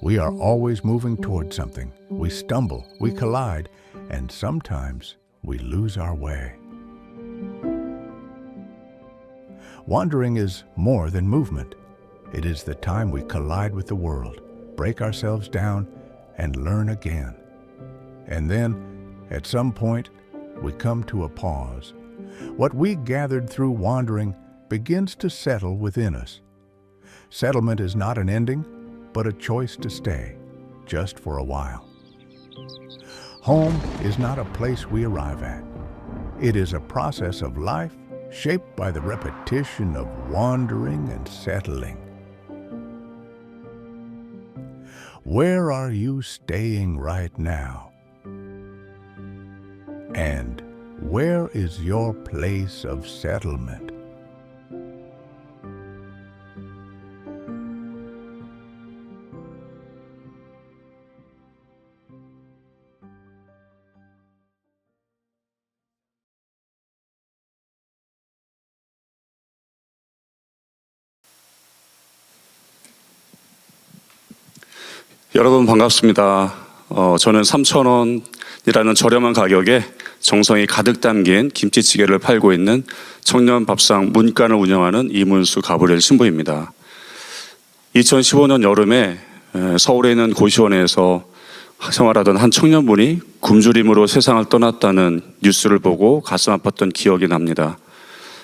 We are always moving toward something. We stumble, we collide, and sometimes we lose our way. Wandering is more than movement. It is the time we collide with the world, break ourselves down, and learn again. And then, at some point, we come to a pause. What we gathered through wandering begins to settle within us. Settlement is not an ending, but a choice to stay, just for a while. Home is not a place we arrive at. It is a process of life shaped by the repetition of wandering and settling. Where are you staying right now? And where is your place of settlement? 여러분 반갑습니다. 저는 3,000원이라는 저렴한 가격에 정성이 가득 담긴 김치찌개를 팔고 있는 청년 밥상 문간을 운영하는 이문수 가브리엘 신부입니다. 2015년 여름에 서울에 있는 고시원에서 생활하던 한 청년분이 굶주림으로 세상을 떠났다는 뉴스를 보고 가슴 아팠던 기억이 납니다.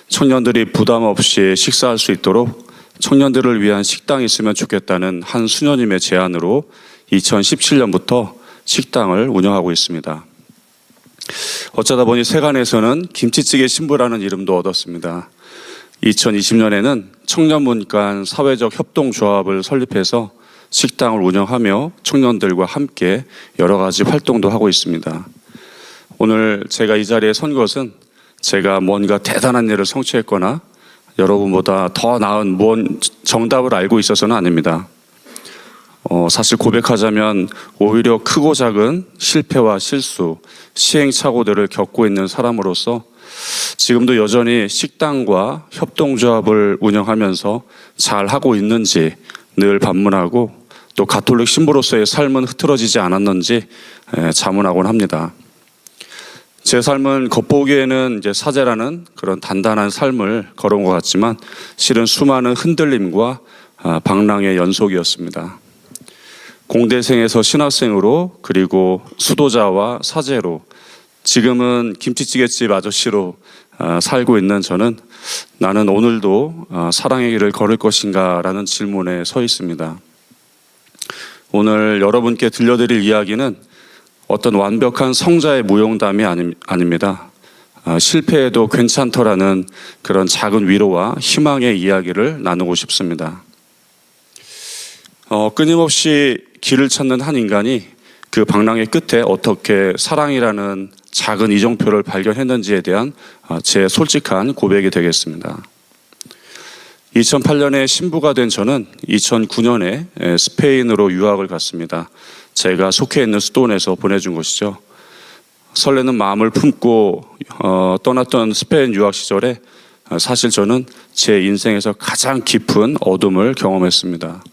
청년들이 부담 없이 식사할 수 있도록 청년들을 위한 식당이 있으면 좋겠다는 한 수녀님의 제안으로 2017년부터 식당을 운영하고 있습니다. 어쩌다 보니 세간에서는 김치찌개 신부라는 이름도 얻었습니다. 2020년에는 청년문간 사회적 협동조합을 설립해서 식당을 운영하며 청년들과 함께 여러 가지 활동도 하고 있습니다. 오늘 제가 이 자리에 선 것은 제가 뭔가 대단한 일을 성취했거나 여러분보다 더 나은 무언 정답을 알고 있어서는 아닙니다. 사실 고백하자면 오히려 크고 작은 실패와 실수, 시행착오들을 겪고 있는 사람으로서 지금도 여전히 식당과 협동조합을 운영하면서 잘 하고 있는지 늘 반문하고 또 가톨릭 신부로서의 삶은 흐트러지지 않았는지 자문하곤 합니다. 제 삶은 겉보기에는 이제 사제라는 그런 단단한 삶을 걸어온 것 같지만 실은 수많은 흔들림과 방랑의 연속이었습니다. 공대생에서 신학생으로 그리고 수도자와 사제로 지금은 김치찌개집 아저씨로 살고 있는 저는 나는 오늘도 사랑의 길을 걸을 것인가 라는 질문에 서 있습니다. 오늘 여러분께 들려드릴 이야기는 어떤 완벽한 성자의 무용담이 아닙니다. 실패해도 괜찮더라는 그런 작은 위로와 희망의 이야기를 나누고 싶습니다. 끊임없이 길을 찾는 한 인간이 그 방랑의 끝에 어떻게 사랑이라는 작은 이정표를 발견했는지에 대한 제 솔직한 고백이 되겠습니다. 2008년에 신부가 된 저는 2009년에 스페인으로 유학을 갔습니다. 제가 속해 있는 수도원에서 보내준 것이죠. 설레는 마음을 품고 떠났던 스페인 유학 시절에 사실 저는 제 인생에서 가장 깊은 어둠을 경험했습니다.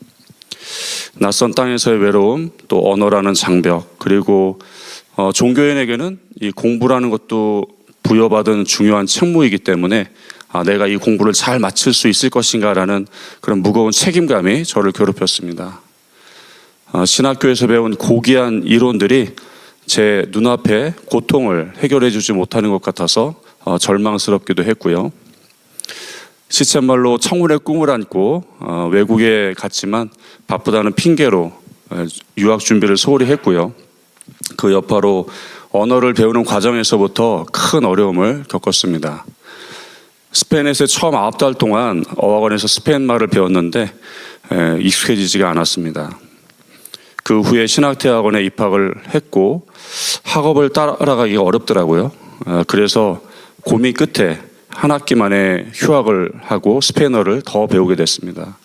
낯선 땅에서의 외로움, 또 언어라는 장벽, 그리고 종교인에게는 이 공부라는 것도 부여받은 중요한 책무이기 때문에 내가 이 공부를 잘 마칠 수 있을 것인가라는 그런 무거운 책임감이 저를 괴롭혔습니다. 신학교에서 배운 고귀한 이론들이 제 눈앞에 고통을 해결해 주지 못하는 것 같아서 절망스럽기도 했고요. 시쳇말로 청운의 꿈을 안고 외국에 갔지만 바쁘다는 핑계로 유학 준비를 소홀히 했고요. 그 여파로 언어를 배우는 과정에서부터 큰 어려움을 겪었습니다. 스페인에서 처음 9달 동안 어학원에서 스페인 말을 배웠는데 익숙해지지가 않았습니다. 그 후에 신학대학원에 입학을 했고 학업을 따라가기가 어렵더라고요. 그래서 고민 끝에 한 학기 만에 휴학을 하고 스페인어를 더 배우게 됐습니다.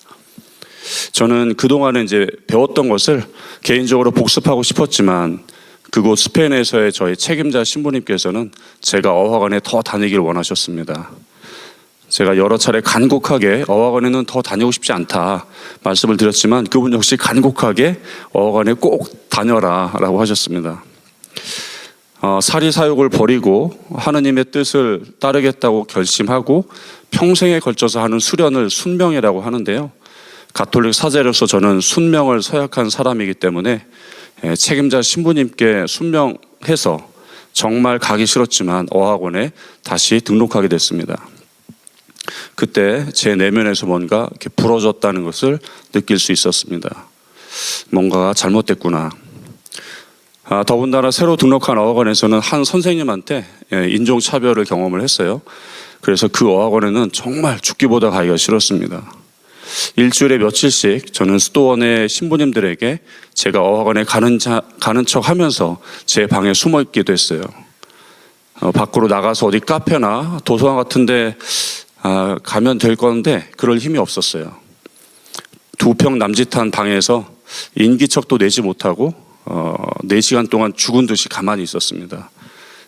저는 그동안에 이제 배웠던 것을 개인적으로 복습하고 싶었지만 그곳 스페인에서의 저희 책임자 신부님께서는 제가 어학원에 더 다니길 원하셨습니다. 제가 여러 차례 간곡하게 어학원에는 더 다니고 싶지 않다 말씀을 드렸지만 그분 역시 간곡하게 어학원에 꼭 다녀라 라고 하셨습니다. 사리 사욕을 버리고 하느님의 뜻을 따르겠다고 결심하고 평생에 걸쳐서 하는 수련을 순명이라고 하는데요. 가톨릭 사제로서 저는 순명을 서약한 사람이기 때문에 책임자 신부님께 순명해서 정말 가기 싫었지만 어학원에 다시 등록하게 됐습니다. 그때 제 내면에서 뭔가 이렇게 부러졌다는 것을 느낄 수 있었습니다. 뭔가가 잘못됐구나. 더군다나 새로 등록한 어학원에서는 한 선생님한테 인종차별을 경험을 했어요. 그래서 그 어학원에는 정말 죽기보다 가기가 싫었습니다. 일주일에 며칠씩 저는 수도원의 신부님들에게 제가 어학원에 가는 척 하면서 제 방에 숨어 있기도 했어요. 밖으로 나가서 어디 카페나 도서관 같은 데 가면 될 건데 그럴 힘이 없었어요. 2평 남짓한 방에서 인기척도 내지 못하고 4시간 동안 죽은 듯이 가만히 있었습니다.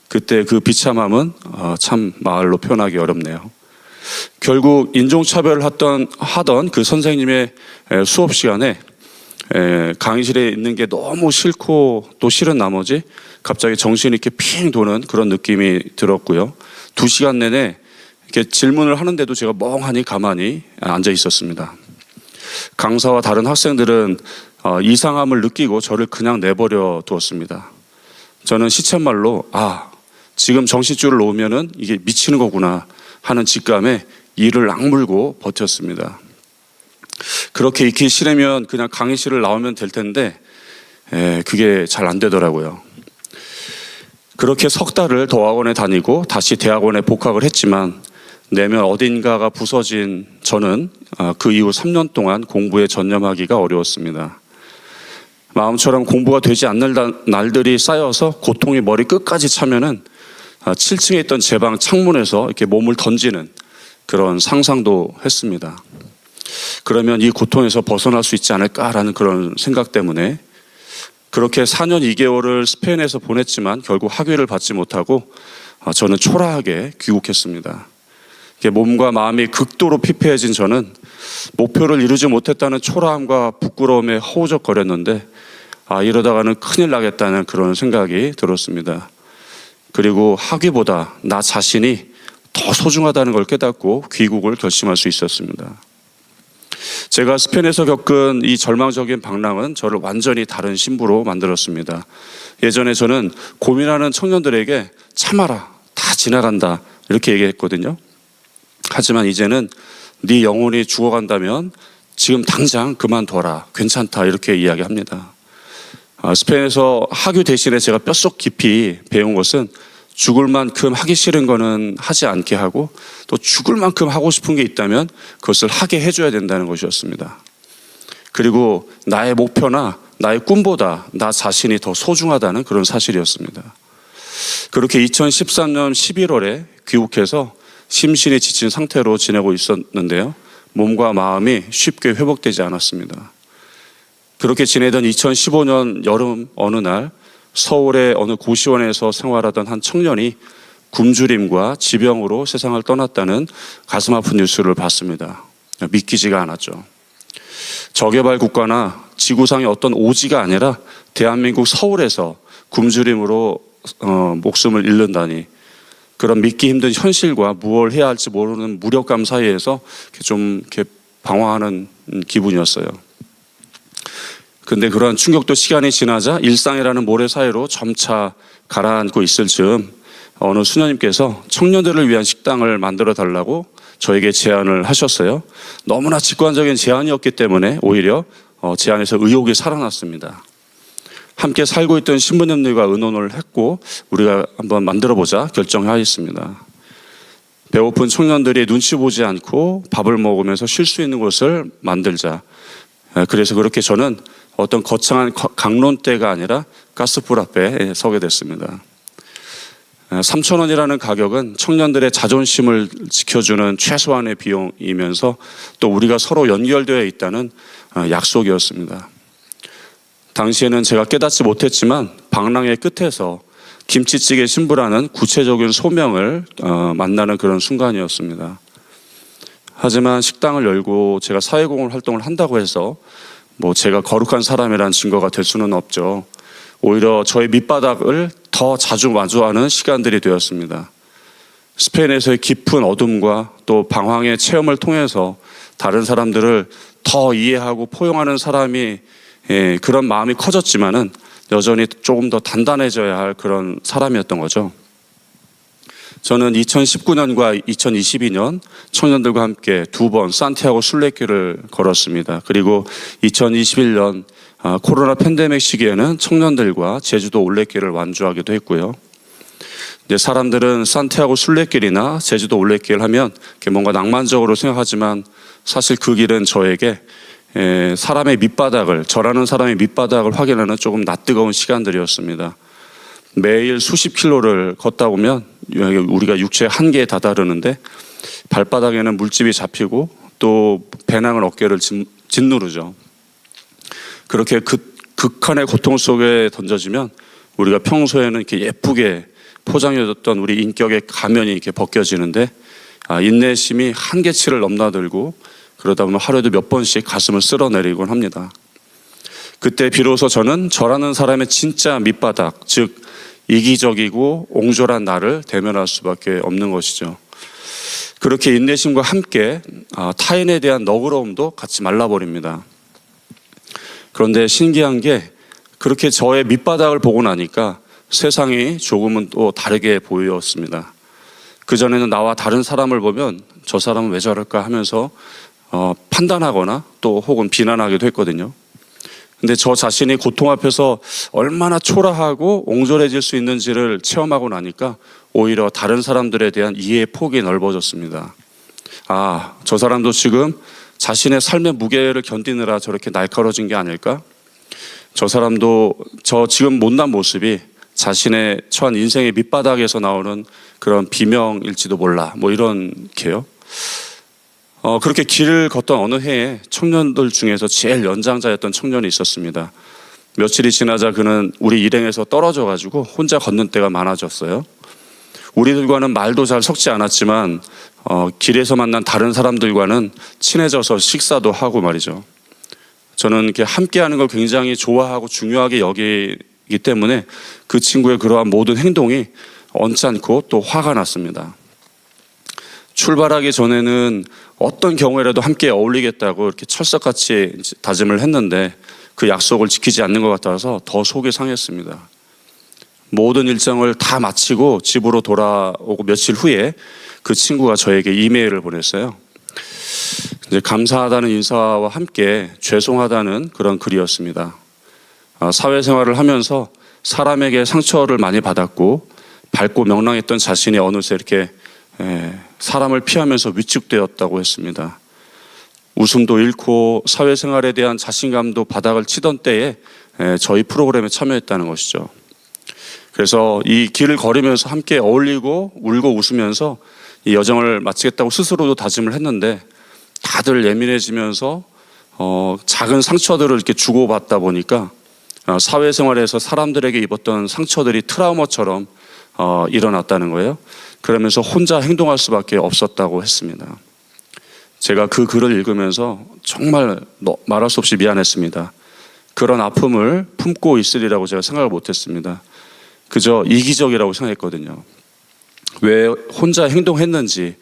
그때 그 비참함은 참 말로 표현하기 어렵네요. 결국 인종차별을 하던 그 선생님의 수업 시간에 강의실에 있는 게 너무 싫고 또 싫은 나머지 갑자기 정신이 이렇게 핑 도는 그런 느낌이 들었고요. 2시간 내내 이렇게 질문을 하는데도 제가 멍하니 가만히 앉아 있었습니다. 강사와 다른 학생들은 이상함을 느끼고 저를 그냥 내버려 두었습니다. 저는 시쳇말로 지금 정신줄을 놓으면은 이게 미치는 거구나 하는 직감에 이를 악물고 버텼습니다. 그렇게 익히 싫으면 그냥 강의실을 나오면 될 텐데 그게 잘 안 되더라고요. 그렇게 석 달을 더 학원에 다니고 다시 대학원에 복학을 했지만 내면 어딘가가 부서진 저는 그 이후 3년 동안 공부에 전념하기가 어려웠습니다. 마음처럼 공부가 되지 않는 날들이 쌓여서 고통이 머리 끝까지 차면은 7층에 있던 제 방 창문에서 이렇게 몸을 던지는 그런 상상도 했습니다. 그러면 이 고통에서 벗어날 수 있지 않을까라는 그런 생각 때문에 그렇게 4년 2개월을 스페인에서 보냈지만 결국 학위를 받지 못하고 저는 초라하게 귀국했습니다. 몸과 마음이 극도로 피폐해진 저는 목표를 이루지 못했다는 초라함과 부끄러움에 허우적거렸는데 이러다가는 큰일 나겠다는 그런 생각이 들었습니다. 그리고 학위보다 나 자신이 더 소중하다는 걸 깨닫고 귀국을 결심할 수 있었습니다. 제가 스페인에서 겪은 이 절망적인 방랑은 저를 완전히 다른 신부로 만들었습니다. 예전에 저는 고민하는 청년들에게 참아라, 다 지나간다 이렇게 얘기했거든요. 하지만 이제는 네 영혼이 죽어간다면 지금 당장 그만둬라, 괜찮다 이렇게 이야기합니다. 스페인에서 학위 대신에 제가 뼛속 깊이 배운 것은 죽을 만큼 하기 싫은 거는 하지 않게 하고 또 죽을 만큼 하고 싶은 게 있다면 그것을 하게 해줘야 된다는 것이었습니다. 그리고 나의 목표나 나의 꿈보다 나 자신이 더 소중하다는 그런 사실이었습니다. 그렇게 2013년 11월에 귀국해서 심신이 지친 상태로 지내고 있었는데요. 몸과 마음이 쉽게 회복되지 않았습니다. 그렇게 지내던 2015년 여름 어느 날 서울의 어느 고시원에서 생활하던 한 청년이 굶주림과 지병으로 세상을 떠났다는 가슴 아픈 뉴스를 봤습니다. 믿기지가 않았죠. 저개발 국가나 지구상의 어떤 오지가 아니라 대한민국 서울에서 굶주림으로 목숨을 잃는다니, 그런 믿기 힘든 현실과 무엇을 해야 할지 모르는 무력감 사이에서 좀 이렇게 방황하는 기분이었어요. 근데 그러한 충격도 시간이 지나자 일상이라는 모래 사이로 점차 가라앉고 있을 즈음 어느 수녀님께서 청년들을 위한 식당을 만들어 달라고 저에게 제안을 하셨어요. 너무나 직관적인 제안이었기 때문에 오히려 제안에서 의욕이 살아났습니다. 함께 살고 있던 신부님들과 의논을 했고 우리가 한번 만들어보자 결정하였습니다. 배고픈 청년들이 눈치 보지 않고 밥을 먹으면서 쉴 수 있는 곳을 만들자. 그래서 그렇게 저는 어떤 거창한 강론대가 아니라 가스불 앞에 서게 됐습니다. 3,000원이라는 가격은 청년들의 자존심을 지켜주는 최소한의 비용이면서 또 우리가 서로 연결되어 있다는 약속이었습니다. 당시에는 제가 깨닫지 못했지만 방랑의 끝에서 김치찌개 신부라는 구체적인 소명을 만나는 그런 순간이었습니다. 하지만 식당을 열고 제가 사회공헌 활동을 한다고 해서 뭐 제가 거룩한 사람이라는 증거가 될 수는 없죠. 오히려 저의 밑바닥을 더 자주 마주하는 시간들이 되었습니다. 스페인에서의 깊은 어둠과 또 방황의 체험을 통해서 다른 사람들을 더 이해하고 포용하는 사람이 그런 마음이 커졌지만은 여전히 조금 더 단단해져야 할 그런 사람이었던 거죠. 저는 2019년과 2022년 청년들과 함께 2번 산티아고 순례길을 걸었습니다. 그리고 2021년 코로나 팬데믹 시기에는 청년들과 제주도 올레길을 완주하기도 했고요. 이제 사람들은 산티아고 순례길이나 제주도 올레길 하면 뭔가 낭만적으로 생각하지만 사실 그 길은 저에게 사람의 밑바닥을, 저라는 사람의 밑바닥을 확인하는 조금 낯뜨거운 시간들이었습니다. 매일 수십 킬로를 걷다 보면 우리가 육체의 한계에 다다르는데 발바닥에는 물집이 잡히고 또 배낭은 어깨를 짓누르죠. 그렇게 극한의 고통 속에 던져지면 우리가 평소에는 이렇게 예쁘게 포장해뒀던 우리 인격의 가면이 이렇게 벗겨지는데 인내심이 한계치를 넘나들고 그러다 보면 하루에도 몇 번씩 가슴을 쓸어내리곤 합니다. 그때 비로소 저는 저라는 사람의 진짜 밑바닥, 즉 이기적이고 옹졸한 나를 대면할 수밖에 없는 것이죠. 그렇게 인내심과 함께 타인에 대한 너그러움도 같이 말라버립니다. 그런데 신기한 게 그렇게 저의 밑바닥을 보고 나니까 세상이 조금은 또 다르게 보였습니다. 그전에는 나와 다른 사람을 보면 저 사람은 왜 저럴까 하면서 판단하거나 또 혹은 비난하기도 했거든요. 근데 저 자신이 고통 앞에서 얼마나 초라하고 옹졸해질 수 있는지를 체험하고 나니까 오히려 다른 사람들에 대한 이해의 폭이 넓어졌습니다. 저 사람도 지금 자신의 삶의 무게를 견디느라 저렇게 날카로워진 게 아닐까? 저 사람도 저 지금 못난 모습이 자신의 처한 인생의 밑바닥에서 나오는 그런 비명일지도 몰라. 뭐 이렇게요. 그렇게 길을 걷던 어느 해에 청년들 중에서 제일 연장자였던 청년이 있었습니다. 며칠이 지나자 그는 우리 일행에서 떨어져가지고 혼자 걷는 때가 많아졌어요. 우리들과는 말도 잘 섞지 않았지만 길에서 만난 다른 사람들과는 친해져서 식사도 하고 말이죠. 저는 이렇게 함께하는 걸 굉장히 좋아하고 중요하게 여기기 때문에 그 친구의 그러한 모든 행동이 언짢고 또 화가 났습니다. 출발하기 전에는 어떤 경우에라도 함께 어울리겠다고 이렇게 철석같이 다짐을 했는데 그 약속을 지키지 않는 것 같아서 더 속이 상했습니다. 모든 일정을 다 마치고 집으로 돌아오고 며칠 후에 그 친구가 저에게 이메일을 보냈어요. 이제 감사하다는 인사와 함께 죄송하다는 그런 글이었습니다. 사회생활을 하면서 사람에게 상처를 많이 받았고 밝고 명랑했던 자신이 어느새 이렇게 사람을 피하면서 위축되었다고 했습니다. 웃음도 잃고 사회생활에 대한 자신감도 바닥을 치던 때에 저희 프로그램에 참여했다는 것이죠. 그래서 이 길을 걸으면서 함께 어울리고 울고 웃으면서 이 여정을 마치겠다고 스스로도 다짐을 했는데 다들 예민해지면서 작은 상처들을 이렇게 주고받다 보니까 사회생활에서 사람들에게 입었던 상처들이 트라우마처럼 일어났다는 거예요. 그러면서 혼자 행동할 수밖에 없었다고 했습니다. 제가 그 글을 읽으면서 정말 말할 수 없이 미안했습니다. 그런 아픔을 품고 있으리라고 제가 생각을 못했습니다. 그저 이기적이라고 생각했거든요. 왜 혼자 행동했는지,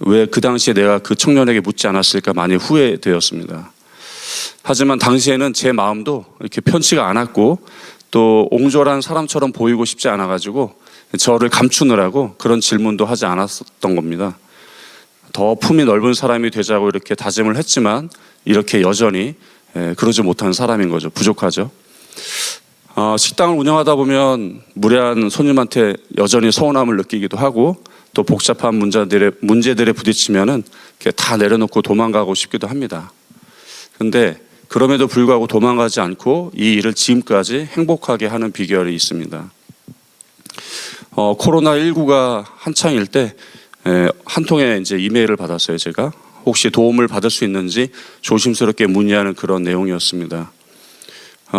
왜 그 당시에 내가 그 청년에게 묻지 않았을까 많이 후회되었습니다. 하지만 당시에는 제 마음도 이렇게 편치가 않았고 또 옹졸한 사람처럼 보이고 싶지 않아가지고 저를 감추느라고 그런 질문도 하지 않았었던 겁니다. 더 품이 넓은 사람이 되자고 이렇게 다짐을 했지만 이렇게 여전히 그러지 못한 사람인 거죠. 부족하죠. 식당을 운영하다 보면 무례한 손님한테 여전히 서운함을 느끼기도 하고 또 복잡한 문제들에 부딪히면은 다 내려놓고 도망가고 싶기도 합니다. 그런데 그럼에도 불구하고 도망가지 않고 이 일을 지금까지 행복하게 하는 비결이 있습니다. 코로나19가 한창일 때 한 통의 이제 이메일을 받았어요. 제가 혹시 도움을 받을 수 있는지 조심스럽게 문의하는 그런 내용이었습니다.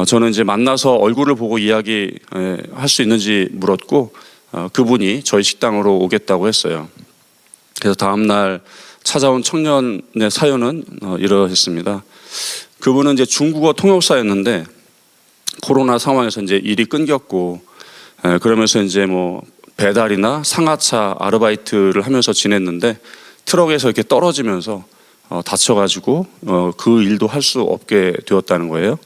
저는 이제 만나서 얼굴을 보고 이야기할 수 있는지 물었고 그분이 저희 식당으로 오겠다고 했어요. 그래서 다음날 찾아온 청년의 사연은 이러했습니다. 그분은 이제 중국어 통역사였는데 코로나 상황에서 이제 일이 끊겼고, 그러면서 이제 뭐 배달이나 상하차 아르바이트를 하면서 지냈는데 트럭에서 이렇게 떨어지면서 다쳐가지고 그 일도 할 수 없게 되었다는 거예요.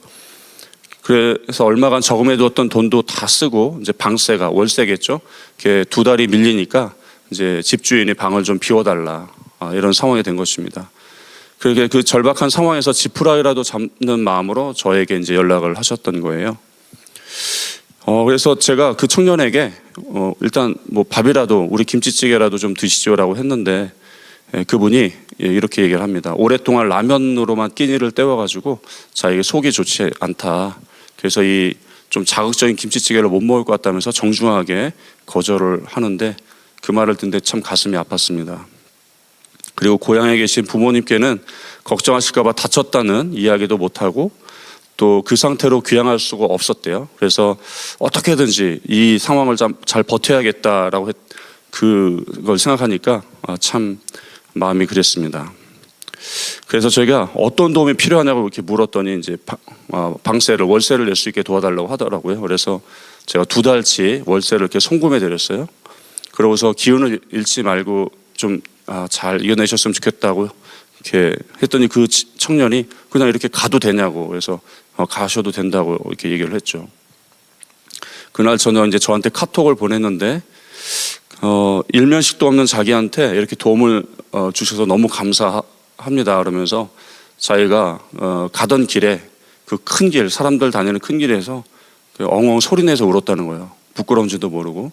그래서 얼마간 저금해두었던 돈도 다 쓰고 이제 방세가 월세겠죠. 이렇게 2달이 밀리니까 이제 집주인이 방을 좀 비워달라, 이런 상황이 된 것입니다. 그렇게 그 절박한 상황에서 지푸라기라도 잡는 마음으로 저에게 이제 연락을 하셨던 거예요. 그래서 제가 그 청년에게 일단 뭐 밥이라도 우리 김치찌개라도 좀 드시죠라고 했는데 그분이 이렇게 얘기를 합니다. 오랫동안 라면으로만 끼니를 때워가지고 자기가 속이 좋지 않다. 그래서 이 좀 자극적인 김치찌개를 못 먹을 것 같다면서 정중하게 거절을 하는데 그 말을 듣는데 참 가슴이 아팠습니다. 그리고 고향에 계신 부모님께는 걱정하실까 봐 다쳤다는 이야기도 못하고 또 그 상태로 귀향할 수가 없었대요. 그래서 어떻게든지 이 상황을 잘 버텨야겠다라고 그걸 생각하니까 참 마음이 그랬습니다. 그래서 저희가 어떤 도움이 필요하냐고 이렇게 물었더니 이제 방세를 월세를 낼 수 있게 도와달라고 하더라고요. 그래서 제가 2달치 월세를 이렇게 송금해 드렸어요. 그러고서 기운을 잃지 말고 좀 잘 이겨내셨으면 좋겠다고 이렇게 했더니 그 청년이 그냥 이렇게 가도 되냐고, 그래서 가셔도 된다고 이렇게 얘기를 했죠. 그날 저녁 이제 저한테 카톡을 보냈는데 일면식도 없는 자기한테 이렇게 도움을 주셔서 너무 감사합니다 그러면서 자기가 가던 길에 그 큰 길, 사람들 다니는 큰 길에서 엉엉 소리내서 울었다는 거예요. 부끄러운지도 모르고.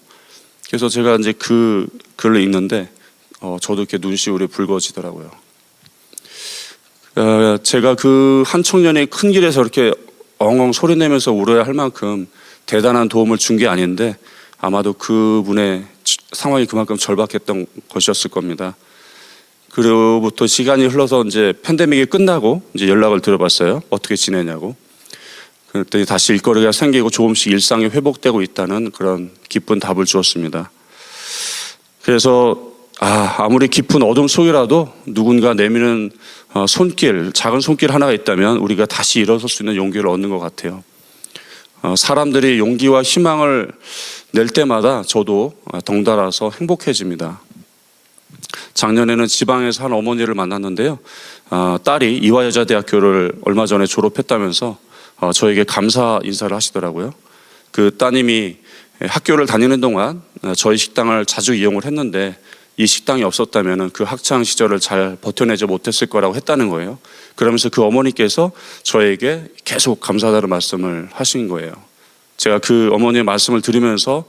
그래서 제가 이제 그 글을 읽는데 저도 이렇게 눈시울이 붉어지더라고요. 제가 그 한 청년이 큰 길에서 이렇게 엉엉 소리내면서 울어야 할 만큼 대단한 도움을 준 게 아닌데 아마도 그분의 상황이 그만큼 절박했던 것이었을 겁니다. 그로부터 시간이 흘러서 이제 팬데믹이 끝나고 이제 연락을 드려봤어요. 어떻게 지내냐고. 그랬더니 다시 일거리가 생기고 조금씩 일상이 회복되고 있다는 그런 기쁜 답을 주었습니다. 그래서 아무리 깊은 어둠 속이라도 누군가 내미는 손길, 작은 손길 하나가 있다면 우리가 다시 일어설 수 있는 용기를 얻는 것 같아요. 사람들이 용기와 희망을 낼 때마다 저도 덩달아서 행복해집니다. 작년에는 지방에서 한 어머니를 만났는데요. 딸이 이화여자대학교를 얼마 전에 졸업했다면서 저에게 감사 인사를 하시더라고요. 그 따님이 학교를 다니는 동안 저희 식당을 자주 이용을 했는데 이 식당이 없었다면 그 학창 시절을 잘 버텨내지 못했을 거라고 했다는 거예요. 그러면서 그 어머니께서 저에게 계속 감사하다는 말씀을 하신 거예요. 제가 그 어머니의 말씀을 들으면서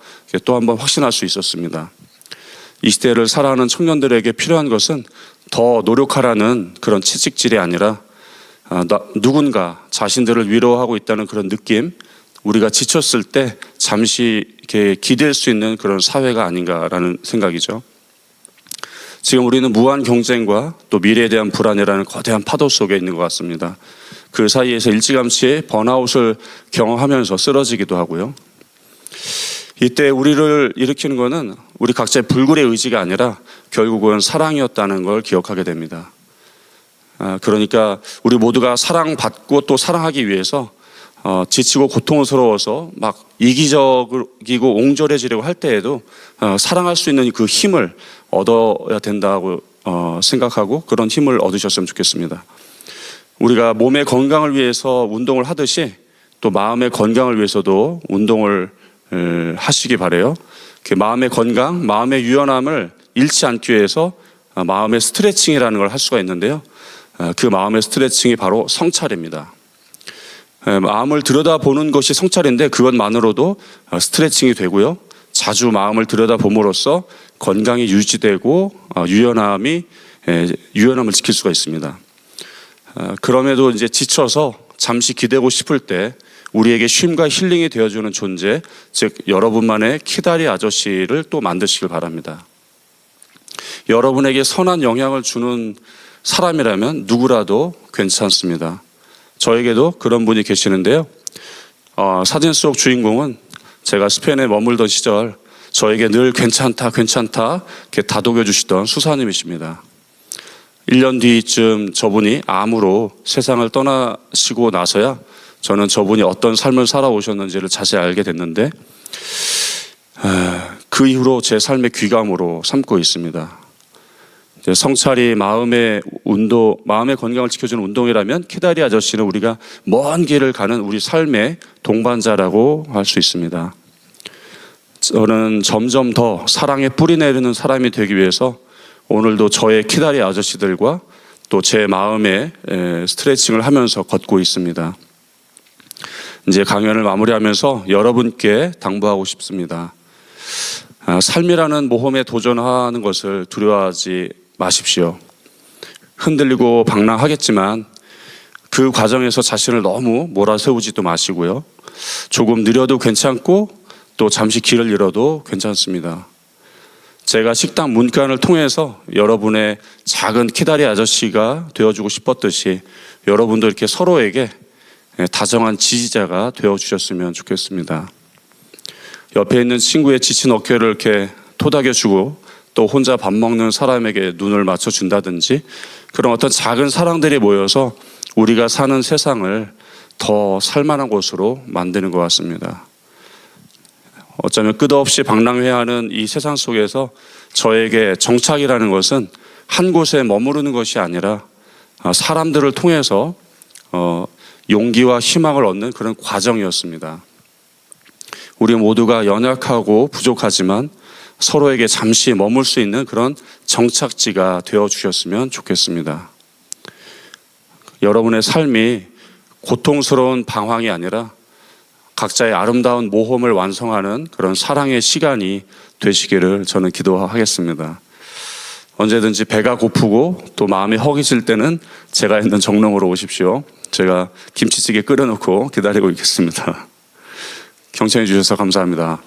또 한 번 확신할 수 있었습니다. 이 시대를 살아가는 청년들에게 필요한 것은 더 노력하라는 그런 채찍질이 아니라 누군가 자신들을 위로하고 있다는 그런 느낌, 우리가 지쳤을 때 잠시 이렇게 기댈 수 있는 그런 사회가 아닌가라는 생각이죠. 지금 우리는 무한 경쟁과 또 미래에 대한 불안이라는 거대한 파도 속에 있는 것 같습니다. 그 사이에서 일찌감치 번아웃을 경험하면서 쓰러지기도 하고요. 이때 우리를 일으키는 것은 우리 각자의 불굴의 의지가 아니라 결국은 사랑이었다는 걸 기억하게 됩니다. 그러니까 우리 모두가 사랑받고 또 사랑하기 위해서 지치고 고통스러워서 막 이기적이고 옹졸해지려고 할 때에도 사랑할 수 있는 그 힘을 얻어야 된다고 생각하고 그런 힘을 얻으셨으면 좋겠습니다. 우리가 몸의 건강을 위해서 운동을 하듯이 또 마음의 건강을 위해서도 운동을 하시기 바라요. 마음의 건강, 마음의 유연함을 잃지 않기 위해서 마음의 스트레칭이라는 걸 할 수가 있는데요. 그 마음의 스트레칭이 바로 성찰입니다. 마음을 들여다보는 것이 성찰인데 그것만으로도 스트레칭이 되고요. 자주 마음을 들여다봄으로써 건강이 유지되고 유연함을 지킬 수가 있습니다. 그럼에도 이제 지쳐서 잠시 기대고 싶을 때 우리에게 쉼과 힐링이 되어주는 존재, 즉 여러분만의 키다리 아저씨를 또 만드시길 바랍니다. 여러분에게 선한 영향을 주는 사람이라면 누구라도 괜찮습니다. 저에게도 그런 분이 계시는데요. 사진 속 주인공은 제가 스페인에 머물던 시절 저에게 늘 괜찮다 이렇게 다독여 주시던 수사님이십니다. 1년 뒤쯤 저분이 암으로 세상을 떠나시고 나서야 저는 저분이 어떤 삶을 살아오셨는지를 자세히 알게 됐는데 그 이후로 제 삶의 귀감으로 삼고 있습니다. 성찰이 마음의 건강을 지켜주는 운동이라면 키다리 아저씨는 우리가 먼 길을 가는 우리 삶의 동반자라고 할 수 있습니다. 저는 점점 더 사랑에 뿌리 내리는 사람이 되기 위해서 오늘도 저의 키다리 아저씨들과 또 제 마음의 스트레칭을 하면서 걷고 있습니다. 이제 강연을 마무리하면서 여러분께 당부하고 싶습니다. 삶이라는 모험에 도전하는 것을 두려워하지 마십시오. 흔들리고 방랑하겠지만 그 과정에서 자신을 너무 몰아세우지도 마시고요. 조금 느려도 괜찮고 또 잠시 길을 잃어도 괜찮습니다. 제가 식당 문간을 통해서 여러분의 작은 키다리 아저씨가 되어주고 싶었듯이 여러분도 이렇게 서로에게 다정한 지지자가 되어주셨으면 좋겠습니다. 옆에 있는 친구의 지친 어깨를 이렇게 토닥여주고 또 혼자 밥 먹는 사람에게 눈을 맞춰준다든지 그런 어떤 작은 사랑들이 모여서 우리가 사는 세상을 더 살만한 곳으로 만드는 것 같습니다. 어쩌면 끝없이 방랑해하는 이 세상 속에서 저에게 정착이라는 것은 한 곳에 머무르는 것이 아니라 사람들을 통해서 용기와 희망을 얻는 그런 과정이었습니다. 우리 모두가 연약하고 부족하지만 서로에게 잠시 머물 수 있는 그런 정착지가 되어주셨으면 좋겠습니다. 여러분의 삶이 고통스러운 방황이 아니라 각자의 아름다운 모험을 완성하는 그런 사랑의 시간이 되시기를 저는 기도하겠습니다. 언제든지 배가 고프고 또 마음이 허기질 때는 제가 있는 정릉으로 오십시오. 제가 김치찌개 끓여놓고 기다리고 있겠습니다. 경청해 주셔서 감사합니다.